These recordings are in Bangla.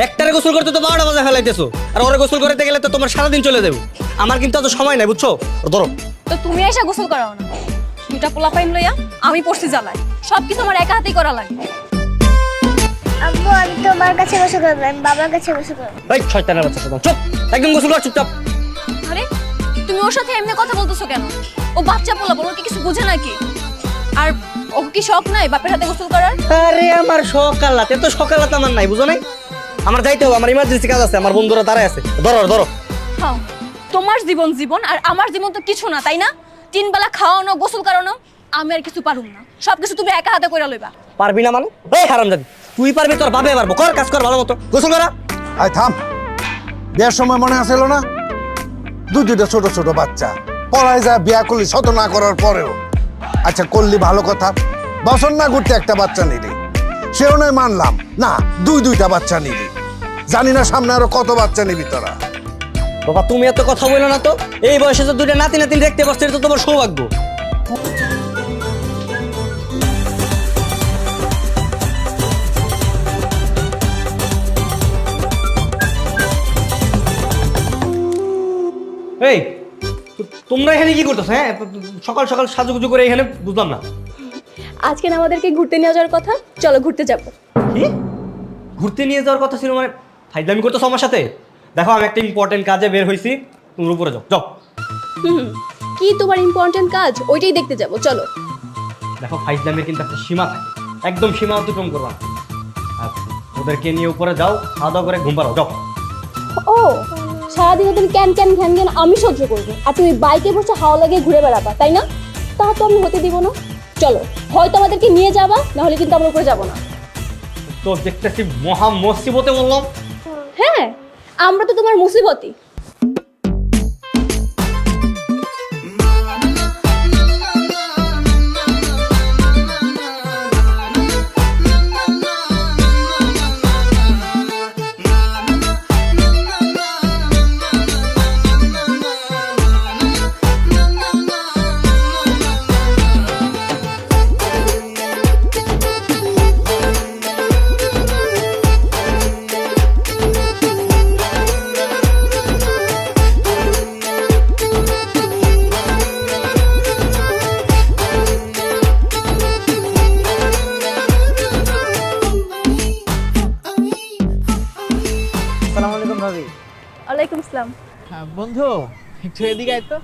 একটারে গোসল করতে তো 12টা বাজে ফেলাইতেছো, আর ওরে গোসল করতে গেলে তো তোমার সারাদিন চলে যাবে। আমার কিন্তু অত সময় নাই, বুঝছো? ধরো। তো তুমি এসে গোসল করাও না, দুটা পোলা পাইন লইয়া আমি পড়ছি জ্বালাই, সব কিছু আমার একা হাতেই করা লাগে। আব্বু আমি তোমার কাছে বসে করবো, আমি বাবার কাছে বসে করবো। এই শয়তানের বাচ্চা, চুপ, একদম গোসল কর চুপচাপ। আরে তুমি ওর সাথে এমনি কথা বলতেছো কেন? ও বাচ্চা পোলা, বলো কি কিছু বুঝে নাকি? আর ও কি শখ নাই বাপের হাতে গোসল করার? আরে আমার সকালাত, এত সকালাত আমার নাই, বুঝো নাই? আমার যাইতে হবে, আমার ইমার্জেন্সি কাজ আছে, আমার বন্ধুরা দাঁড়ায় আছে। ধরো ধরো। হ্যাঁ, তোমার জীবন জীবন, আর আমার জীবন তো কিছু না, তাই না? 3 বেলা খাওয়ানো, গোসল করানো, আমি আর কিছু পারুম না, সবকিছু তুমি একা হাতে কইরা লইবা। পারবি না মানে? এই হারামজাদি, তুই পারবি, তোর বাপে পারবো। কর কাজ কর ভালো মতো, গোসল করা। আয় থাম, বিয়ার সময় মনে আসিল না দুইটা ছোট ছোট বাচ্চা পড়ায় যায়, বিয়া করলি শত না করার পরেও। আচ্ছা করলি ভালো কথা, বছর না ঘুরতে একটা বাচ্চা নিলি, সেও নয় মানলাম না, দুইটা বাচ্চা নিলি, জানি না সামনে আরো কত বাচ্চা নিবি তোরা। বাবা তুমি এত কথা বলো না তো, এই বয়সে তো 2টা নাতি নাতিন দেখতে পাচ্ছ, এটা তো তোমার সৌভাগ্য। এই তোমরা এখানে কি করতেছ? হ্যাঁ, সকাল সকাল সাজুগুজু করে এখানে, বুঝলাম না। আজকে না আমাদেরকে ঘুরতে নিয়ে যাওয়ার কথা, চলো ঘুরতে যাবো। কি ঘুরতে নিয়ে যাওয়ার কথা ছিল? মানে ফাইজলামি করতেছ আমার সাথে? দেখো আমি একটা ইম্পর্টেন্ট কাজে বের হইছি, তুমি উপরে যাও যাও। কি তোমার ইম্পর্টেন্ট কাজ? ওইটাই দেখতে যাবো, চলো। দেখো ফাইজলামির কিন্তু একটা সীমা থাকে, একদম সীমা অতিক্রম করবা না। আর ওদেরকে নিয়ে উপরে যাও, খাওয়া দাওয়া করে ঘুম পাড়াও, যাও। ও সারাদিন তুমি ক্যান ক্যান ঘ্যান ঘ্যান আমি সহ্য করবো, আর তুমি বাইকে বসে হাওয়া লাগিয়ে ঘুরে বেড়াবা, তাই না? তা তো আমি হতে দিব না। চলো, হয়তো আমাদেরকে নিয়ে যাবা, নাহলে কিন্তু আমরা উপরে যাবো না। তো দেখতেছি মহা মুসিবতে বললাম। হ্যাঁ, আমরা তো তোমার মুসিবতই। আসসালামু আলাইকুম ভাবি। ওয়ালাইকুম আসসালাম। হ্যাঁ বন্ধু, একটু এদিকে আয় তো।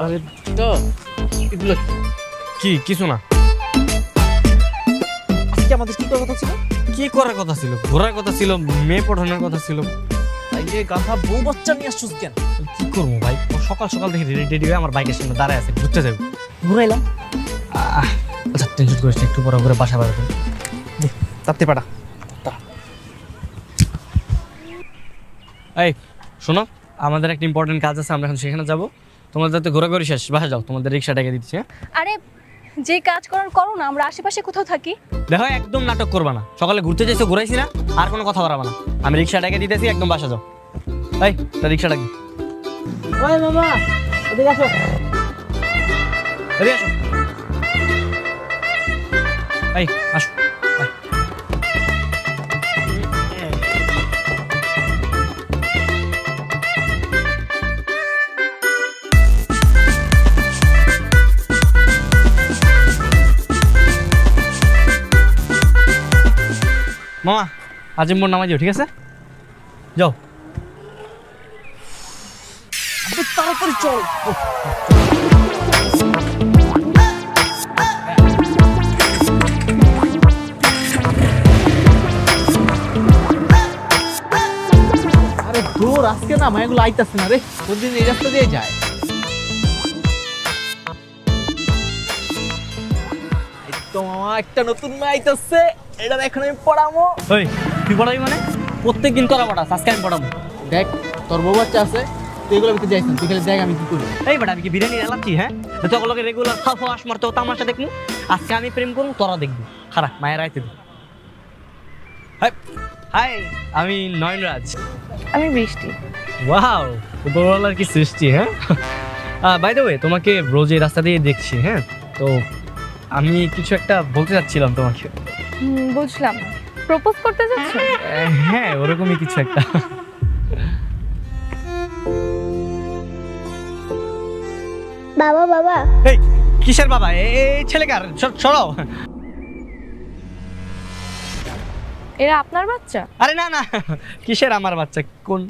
আরে তো এগুলো কি কিছু না। আজকে আমাদের কি করার কথা ছিল? কি করার কথা ছিল? ঘোরার কথা ছিল, মেয়ে পড়ানোর কথা ছিল। তাই যে গাধা বউ বাচ্চা নিয়ে আসছিস কেন? কি করবো ভাই, ও সকাল সকাল দেখি রেডি টেডি হয়ে আমার বাইকের সামনে দাঁড়ায় আছে, ঘুরতে যাবো। ঘুরাইলাম। আচ্ছা টেনশন করিস না, একটু পরে করে বাসা বাড়াতে। তাপ্তি পাটা। এই শোনো, আমাদের একটা ইম্পর্টেন্ট কাজ আছে, আমরা এখন সেখানে যাবো। তোমাদের তো ঘোরাঘুরি শেষ, বাসা যাও, তোমাদের রিক্সা ডেকে দিচ্ছি। হ্যাঁ আরে যে কাজ করার করো না, আমরা আশেপাশে কোথাও থাকি। দেখো একদম নাটক করবা না, সকালে ঘুরতে যাইছো, ঘুরাইছি না, আর কোনো কথা বাড়াবা না। আমি রিক্সা ডেকে দিতেছি, একদম বাসা যাও। এই তা রিক্সা ডাকি। ওই মামা এদিকে আসো। এদিকে আসো। এই আসো। এই। মামা আজিম নামাই দিও, ঠিক আছে? যাও। তাড়াতাড়ি চল। আরে দূর, আজকে না মায়াগুলো আইতাছে না রে, প্রতিদিন এই রাস্তা দিয়ে যায়। এই তো মামা একটা নতুন মায়া আইতাছে, এটা এখন আমি পড়ামো। ওই তুই পড়াবি মানে? প্রত্যেকদিন তোরা পড়াস, আজকে আমি পড়াবো। দেখ তোর বউ বাচ্চা আছে, তুই এগুলো ভিতরে যাইস না, তুই খালি দেখ আমি কি করি। এই বেটা, আমি কি বিরিয়ানি এলাচ্ছি? হ্যাঁ, তোগুলোকে রেগুলার খাওয়া আস মারতে তামাশা দেখবো। আজকে আমি প্রেম করবো, তোরা দেখবি। খারাপ মায়ের আইতে দে। হাই, আমি নয়নরাজ। আমি বৃষ্টি। ওয়াও, উপরওয়ালার কি সৃষ্টি। হ্যাঁ, বাই দ্য ওয়ে, তোমাকে রোজ এই রাস্তা দিয়ে দেখছি। হ্যাঁ, তো আমি কিছু একটা বলতে চাচ্ছিলাম তোমাকে। বুঝলাম, প্রপোজ করতে যাচ্ছ? হ্যাঁ, ওরকমই কিছু একটা। বাবা বাবা এই কিসের বাবা? এই ছেলেকার সরাও। এরা আপনার বাচ্চা? আরে না না, কিসের আমার বাচ্চা? কোন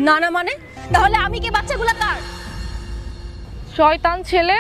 না না মানে, তাহলে আমি কি বাচ্চাগুলা কার? শয়তান ছেলে।